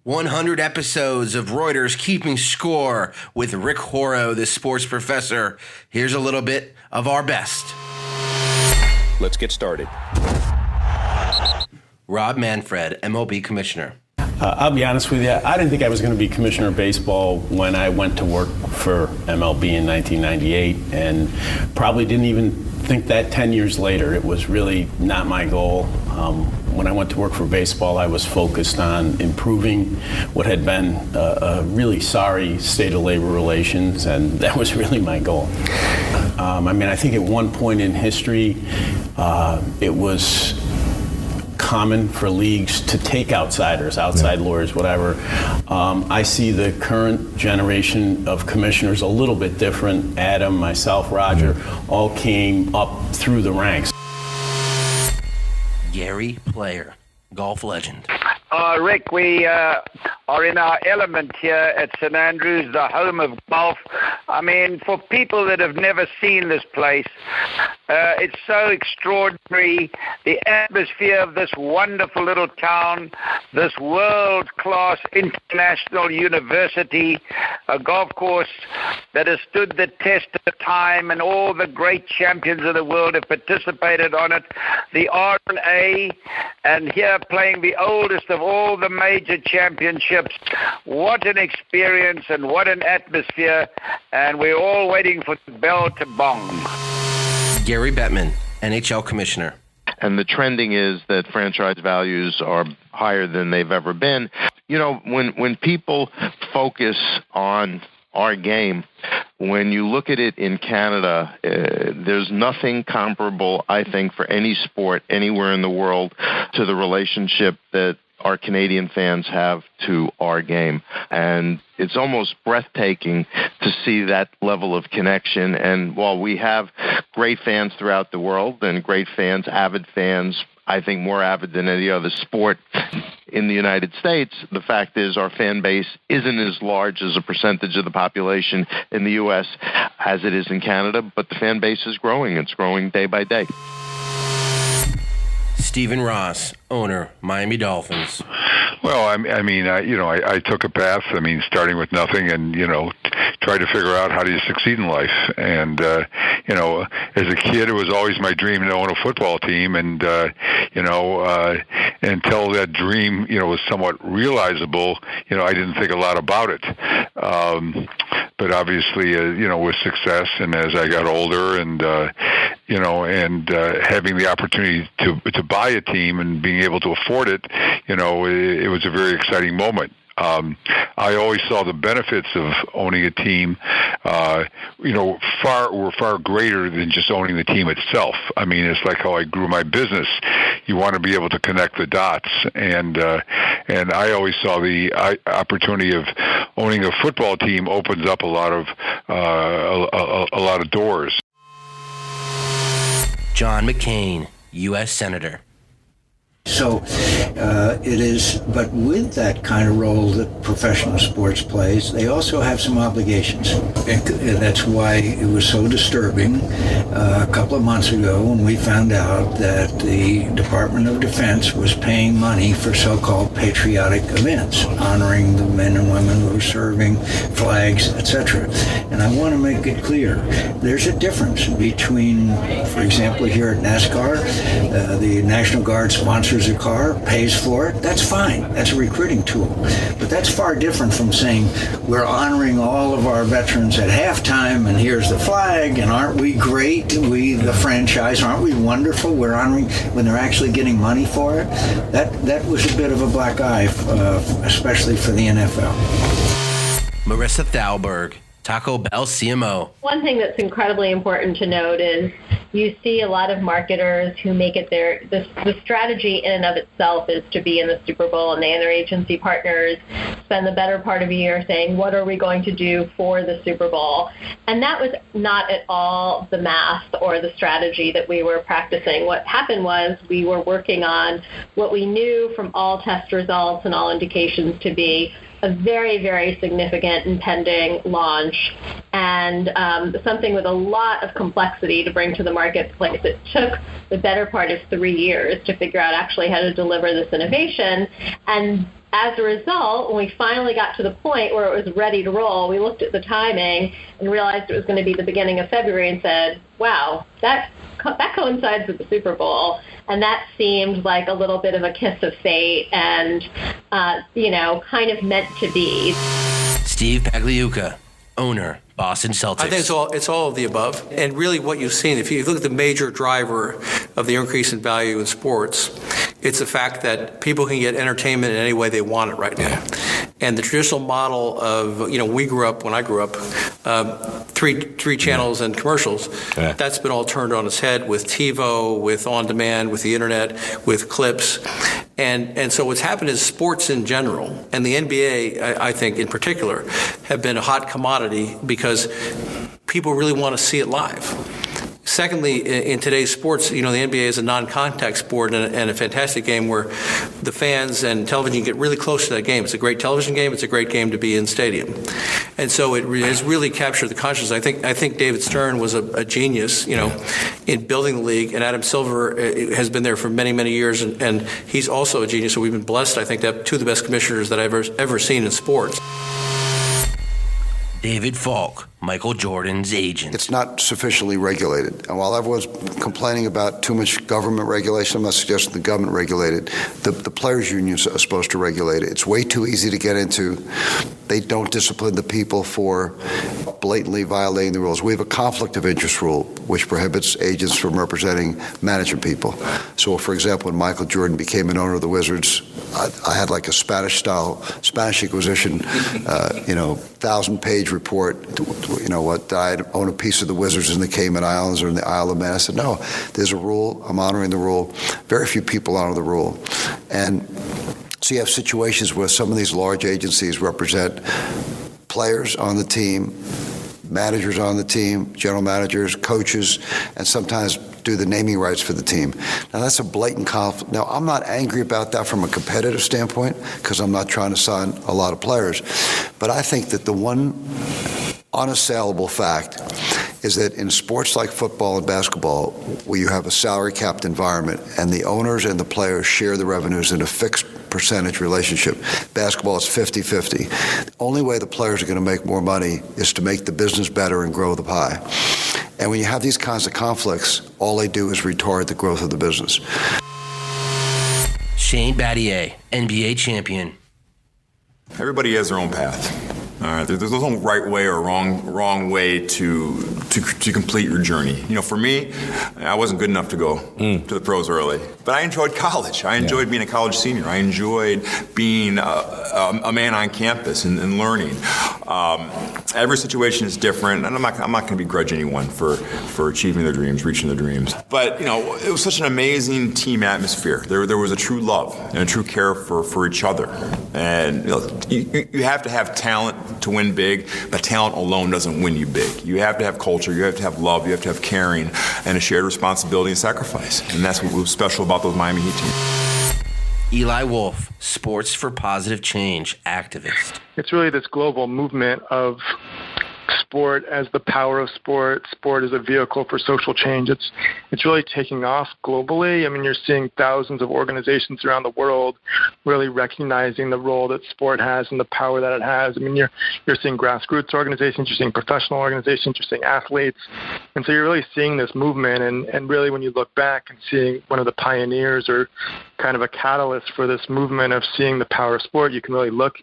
100 episodes of Reuters Keeping Score with Rick Horrow, the sports professor. Here's a little bit of our best. Let's get started. Rob Manfred, MLB commissioner. I'll be honest with you, I didn't think I was going to be commissioner of baseball when I went to work for MLB in 1998, and probably didn't even think that 10 years later. It was really not my goal. When I went to work for baseball, I was focused on improving what had been a really sorry state of labor relations, and that was really my goal. I think at one point in history, it was common for leagues to take outsiders, outside lawyers, whatever. I see the current generation of commissioners a little bit different. Adam, myself, Roger, all came up through the ranks. Gary Player, golf legend. Rick, we are in our element here at St. Andrews, the home of golf. For people that have never seen this place, it's so extraordinary. The atmosphere of this wonderful little town, this world-class international university, a golf course that has stood the test of time, and all the great champions of the world have participated on it. The R&A, and here playing the oldest of all the major championships. What an experience and what an atmosphere, and we're all waiting for the bell to bong. Gary Bettman, NHL commissioner. And the trending is that franchise values are higher than they've ever been. When people focus on our game, when you look at it in Canada, there's nothing comparable, I think, for any sport anywhere in the world to the relationship that our Canadian fans have to our game. And it's almost breathtaking to see that level of connection. And while we have great fans throughout the world and great fans, avid fans, I think more avid than any other sport in the United States, the fact is our fan base isn't as large as a percentage of the population in the U.S. as it is in Canada, but the fan base is growing. It's growing day by day. Stephen Ross, owner, Miami Dolphins. Well, I took a path, starting with nothing and, try to figure out how do you succeed in life. And, as a kid, it was always my dream to own a football team. And, until that dream, was somewhat realizable, I didn't think a lot about it. But obviously, with success and as I got older and, having the opportunity to buy a team and being able to afford it, it was a very exciting moment. I always saw the benefits of owning a team, were far greater than just owning the team itself. It's like how I grew my business. You want to be able to connect the dots, and I always saw the opportunity of owning a football team opens up a lot of doors. John McCain, U.S. Senator. So it is, but with that kind of role that professional sports plays, they also have some obligations. And that's why it was so disturbing a couple of months ago when we found out that the Department of Defense was paying money for so-called patriotic events, honoring the men and women who are serving, flags, etc. And I want to make it clear, there's a difference between, for example, here at NASCAR, the National Guard sponsors a car, pays for it, that's fine. That's a recruiting tool. But that's far different from saying we're honoring all of our veterans at halftime and here's the flag and aren't we great? We, the franchise, aren't we wonderful? We're honoring when they're actually getting money for it. That was a bit of a black eye, especially for the NFL. Marisa Thalberg, Taco Bell CMO. One thing that's incredibly important to note is you see a lot of marketers who make it the strategy in and of itself is to be in the Super Bowl, and they and their agency partners spend the better part of a year saying, what are we going to do for the Super Bowl? And that was not at all the math or the strategy that we were practicing. What happened was we were working on what we knew from all test results and all indications to be a very, very significant impending launch and something with a lot of complexity to bring to the marketplace. It took the better part of 3 years to figure out actually how to deliver this innovation. And as a result, when we finally got to the point where it was ready to roll, we looked at the timing and realized it was going to be the beginning of February and said, wow, that coincides with the Super Bowl. And that seemed like a little bit of a kiss of fate and, kind of meant to be. Steve Pagliuca, owner, Boston Celtics. I think it's all of the above. And really what you've seen, if you look at the major driver of the increase in value in sports, it's the fact that people can get entertainment in any way they want it right now. And the traditional model of, when I grew up, three channels and commercials, that's been all turned on its head with TiVo, with on-demand, with the internet, with clips. And so what's happened is sports in general, and the NBA, I think in particular, have been a hot commodity because people really want to see it live. Secondly, in today's sports, the NBA is a non-contact sport and a fantastic game where the fans and television get really close to that game. It's a great television game. It's a great game to be in stadium. And so it has really captured the consciousness. I think David Stern was a genius, in building the league, and Adam Silver has been there for many, many years, and he's also a genius. So we've been blessed, I think, to have two of the best commissioners that I've ever seen in sports. David Falk, Michael Jordan's agent. It's not sufficiently regulated. And while everyone's complaining about too much government regulation, I'm not suggesting the government regulate it. The players' unions are supposed to regulate it. It's way too easy to get into. They don't discipline the people for blatantly violating the rules. We have a conflict of interest rule, which prohibits agents from representing management people. So, for example, when Michael Jordan became an owner of the Wizards, I had like a Spanish Inquisition, 1,000-page report. I'd own a piece of the Wizards in the Cayman Islands or in the Isle of Man. I said, no, there's a rule. I'm honoring the rule. Very few people honor the rule. And so you have situations where some of these large agencies represent players on the team, managers on the team, general managers, coaches, and sometimes do the naming rights for the team. Now, that's a blatant conflict. Now, I'm not angry about that from a competitive standpoint because I'm not trying to sign a lot of players. But I think that the one unassailable fact is that in sports like football and basketball, where you have a salary capped environment and the owners and the players share the revenues in a fixed percentage relationship. Basketball is 50-50. The only way the players are going to make more money is to make the business better and grow the pie. And when you have these kinds of conflicts, all they do is retard the growth of the business. Shane Battier, NBA champion. Everybody has their own path. All right, there's no right way or wrong way to complete your journey. For me, I wasn't good enough to go to the pros early, but I enjoyed college. I enjoyed being a college senior. I enjoyed being a man on campus and learning. Every situation is different, and I'm not going to begrudge anyone for achieving their dreams, reaching their dreams. But it was such an amazing team atmosphere. There was a true love and a true care for each other, and you have to have talent to win big, but talent alone doesn't win you big. You have to have culture, you have to have love, you have to have caring, and a shared responsibility and sacrifice. And that's what was special about those Miami Heat teams. Eli Wolff, Sports for Positive Change activist. It's really this global movement of sport as the power of sport as a vehicle for social change. It's really taking off globally. I mean, you're seeing thousands of organizations around the world really recognizing the role that sport has and the power that it has. I mean, you're seeing grassroots organizations, you're seeing professional organizations, you're seeing athletes. And so you're really seeing this movement. And really when you look back and seeing one of the pioneers or kind of a catalyst for this movement of seeing the power of sport, you can really look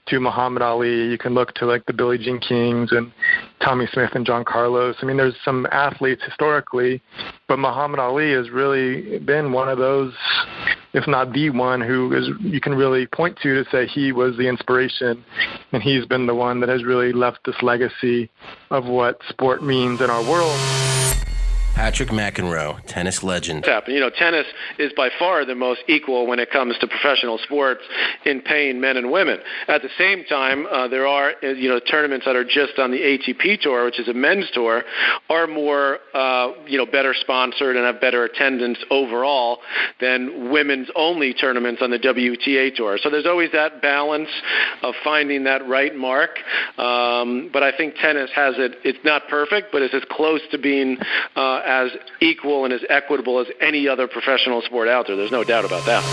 to Muhammad Ali, you can look to like the Billie Jean Kings and Tommy Smith and John Carlos. I mean, there's some athletes historically, but Muhammad Ali has really been one of those, if not the one, who is you can really point to say he was the inspiration, and he's been the one that has really left this legacy of what sport means in our world. Patrick McEnroe, tennis legend. Tennis is by far the most equal when it comes to professional sports in paying men and women. At the same time, there are tournaments that are just on the ATP tour, which is a men's tour, are more better sponsored and have better attendance overall than women's only tournaments on the WTA tour. So there's always that balance of finding that right mark. But I think tennis has it. It's not perfect, but it's as close to being as equal and as equitable as any other professional sport out there. There's no doubt about that.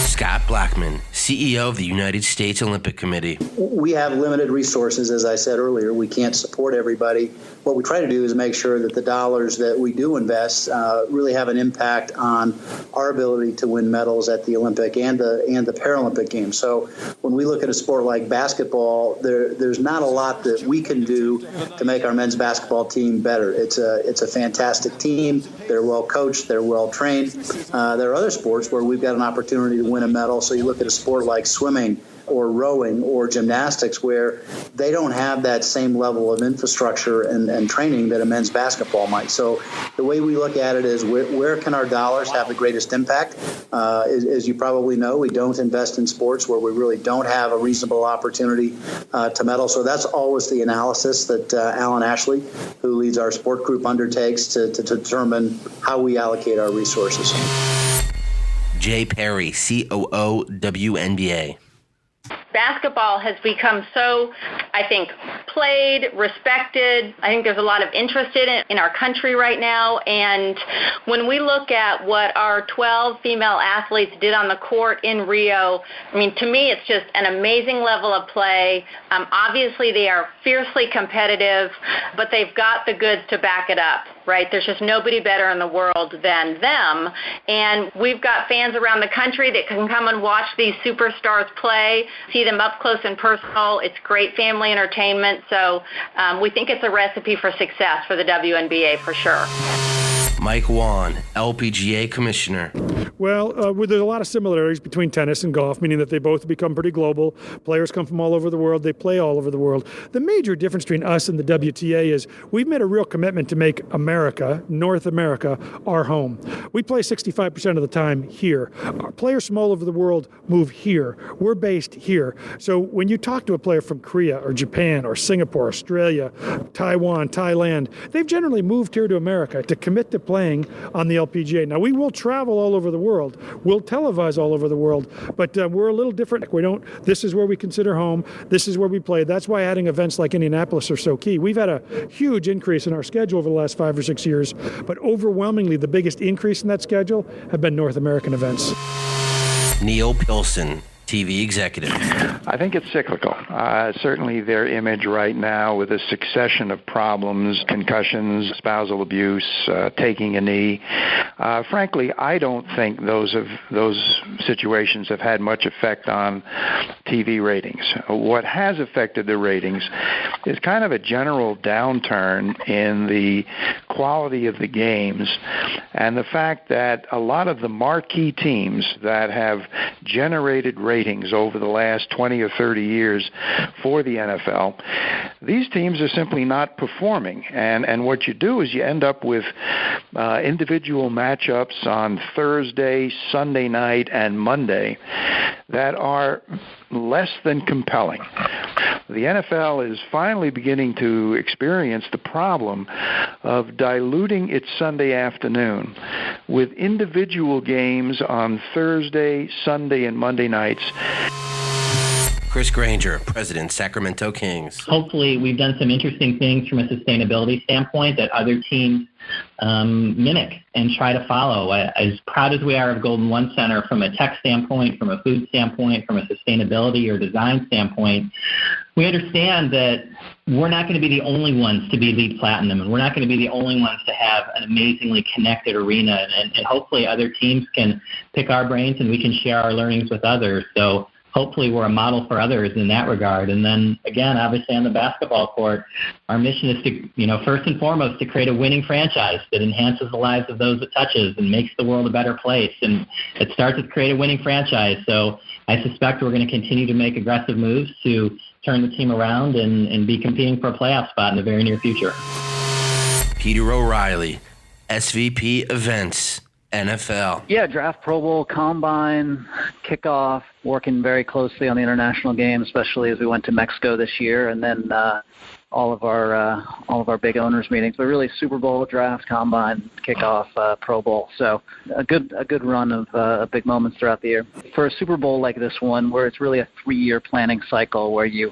Scott Blackmun, CEO of the United States Olympic Committee. We have limited resources, as I said earlier. We can't support everybody. What we try to do is make sure that the dollars that we do invest really have an impact on our ability to win medals at the Olympic and the Paralympic Games. So when we look at a sport like basketball, there's not a lot that we can do to make our men's basketball team better. It's a fantastic team. They're well coached. They're well trained. There are other sports where we've got an opportunity to win a medal. So you look at a sport like swimming or rowing or gymnastics where they don't have that same level of infrastructure and training that a men's basketball might. So the way we look at it is where can our dollars have the greatest impact? As you probably know, we don't invest in sports where we really don't have a reasonable opportunity to medal. So that's always the analysis that Alan Ashley, who leads our sport group, undertakes to determine how we allocate our resources. Jay Parry, COO, WNBA. Basketball has become so, I think, played, respected. I think there's a lot of interest in it in our country right now. And when we look at what our 12 female athletes did on the court in Rio, I mean, to me, it's just an amazing level of play. Obviously, they are fiercely competitive, but they've got the goods to back it up. Right? There's just nobody better in the world than them. And we've got fans around the country that can come and watch these superstars play, see them up close and personal. It's great family entertainment. So we think it's a recipe for success for the WNBA for sure. Mike Whan, LPGA Commissioner. Well, there's a lot of similarities between tennis and golf, meaning that they both become pretty global. Players come from all over the world. They play all over the world. The major difference between us and the WTA is we've made a real commitment to make America, North America, our home. We play 65% of the time here. Our players from all over the world move here. We're based here. So when you talk to a player from Korea or Japan or Singapore, Australia, Taiwan, Thailand, they've generally moved here to America to commit to playing on the LPGA. Now, we will travel all over the world. We'll televise all over the world, but we're a little different. This is where we consider home. This is where we play. That's why adding events like Indianapolis are so key. We've had a huge increase in our schedule over the last 5 or 6 years, but overwhelmingly the biggest increase in that schedule have been North American events. Neal Pilson, TV executive. I think it's cyclical. Certainly their image right now with a succession of problems, concussions, spousal abuse, taking a knee. Frankly, I don't think those situations have had much effect on TV ratings. What has affected the ratings is kind of a general downturn in the quality of the games and the fact that a lot of the marquee teams that have generated ratings over the last 20 or 30 years for the NFL, these teams are simply not performing. And what you do is you end up with individual matchups on Thursday, Sunday night, and Monday that are less than compelling. The NFL is finally beginning to experience the problem of diluting its Sunday afternoon with individual games on Thursday, Sunday, and Monday nights. Chris Granger, President, Sacramento Kings. Hopefully, we've done some interesting things from a sustainability standpoint that other teams mimic and try to follow. As proud as we are of Golden One Center from a tech standpoint, from a food standpoint, from a sustainability or design standpoint, we understand that we're not going to be the only ones to be LEED Platinum, and we're not going to be the only ones to have an amazingly connected arena. And hopefully other teams can pick our brains and we can share our learnings with others. So hopefully we're a model for others in that regard. And then, again, obviously on the basketball court, our mission is to, first and foremost, to create a winning franchise that enhances the lives of those it touches and makes the world a better place. And it starts with create a winning franchise. So I suspect we're going to continue to make aggressive moves to turn the team around and be competing for a playoff spot in the very near future. Peter O'Reilly, SVP Events, NFL. Yeah, draft, Pro Bowl, Combine, kickoff, working very closely on the international game, especially as we went to Mexico this year, and then all of our big owners meetings. But really, Super Bowl, draft, Combine, kickoff, Pro Bowl. So a good run of big moments throughout the year. For a Super Bowl like this one, where it's really a 3-year planning cycle, where you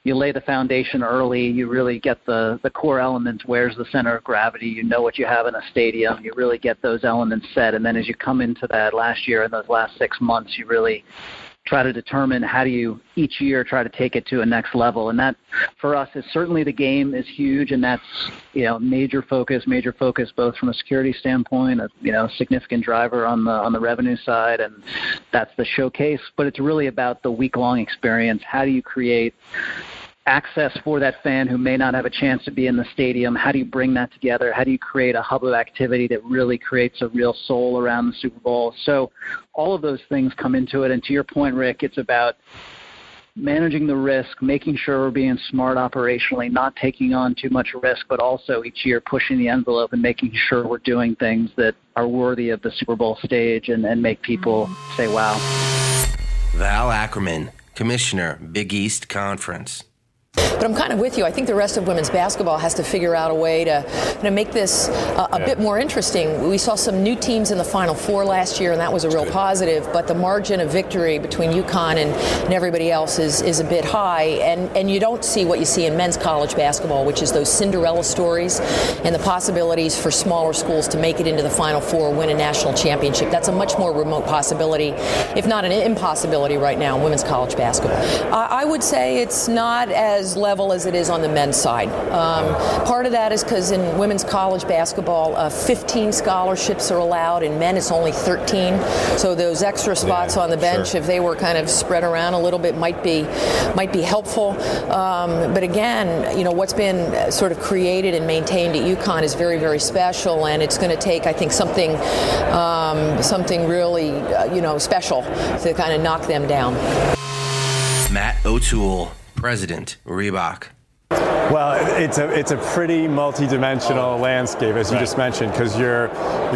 lay the foundation early, you really get the core elements. Where's the center of gravity? You know what you have in a stadium. You really get those elements set, and then as you come into that last year and those last 6 months, you really try to determine how do you each year try to take it to a next level. And that for us is certainly the game is huge, and that's, major focus both from a security standpoint, a significant driver on the revenue side, and that's the showcase. But it's really about the week-long experience. How do you create access for that fan who may not have a chance to be in the stadium? How do you bring that together? How do you create a hub of activity that really creates a real soul around the Super Bowl? So all of those things come into it. And to your point, Rick, it's about managing the risk, making sure we're being smart operationally, not taking on too much risk, but also each year pushing the envelope and making sure we're doing things that are worthy of the Super Bowl stage and make people say, wow. Val Ackerman, Commissioner, Big East Conference. But I'm kind of with you. I think the rest of women's basketball has to figure out a way to make this a bit more interesting. We saw some new teams in the Final Four last year, and that was a real positive. But the margin of victory between UConn and everybody else is a bit high. And you don't see what you see in men's college basketball, which is those Cinderella stories and the possibilities for smaller schools to make it into the Final Four, win a national championship. That's a much more remote possibility, if not an impossibility right now in women's college basketball. I would say it's not as level as it is on the men's side. Part of that is because in women's college basketball, 15 scholarships are allowed. In men, it's only 13. So those extra spots on the bench, if they were kind of spread around a little bit, might be helpful. But again, what's been sort of created and maintained at UConn is very, very special, and it's going to take, I think, something really, special to kind of knock them down. Matt OToole, President, Reebok. Well, it's a pretty multi-dimensional landscape, as you just mentioned, because you're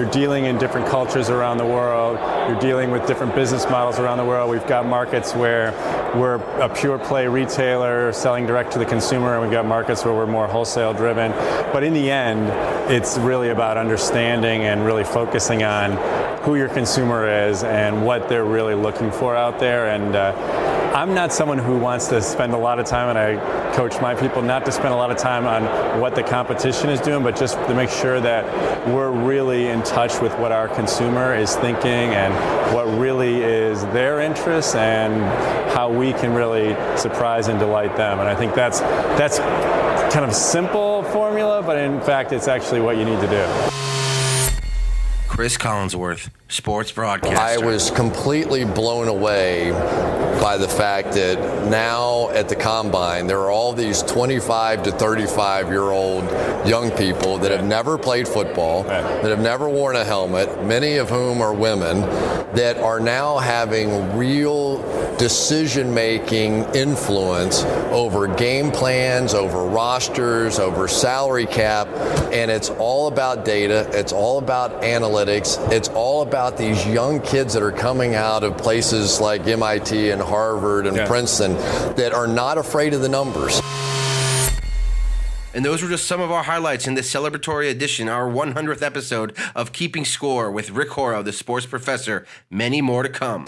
dealing in different cultures around the world. You're dealing with different business models around the world. We've got markets where we're a pure play retailer selling direct to the consumer, and we've got markets where we're more wholesale driven. But in the end, it's really about understanding and really focusing on who your consumer is and what they're really looking for out there. And I'm not someone who wants to spend a lot of time, and I coach my people not to spend a lot of time on what the competition is doing, but just to make sure that we're really in touch with what our consumer is thinking and what really is their interests and how we can really surprise and delight them. And I think that's kind of a simple formula, but in fact, it's actually what you need to do. Cris Collinsworth, sports broadcaster. I was completely blown away by the fact that now at the Combine, there are all these 25 to 35-year-old young people that have never played football, that have never worn a helmet, many of whom are women, that are now having real decision-making influence over game plans, over rosters, over salary cap, and it's all about data, it's all about analytics, it's all about these young kids that are coming out of places like MIT and Harvard and Princeton that are not afraid of the numbers. And those were just some of our highlights in this celebratory edition, our 100th episode of Keeping Score with Rick Horrow, the sports professor. Many more to come.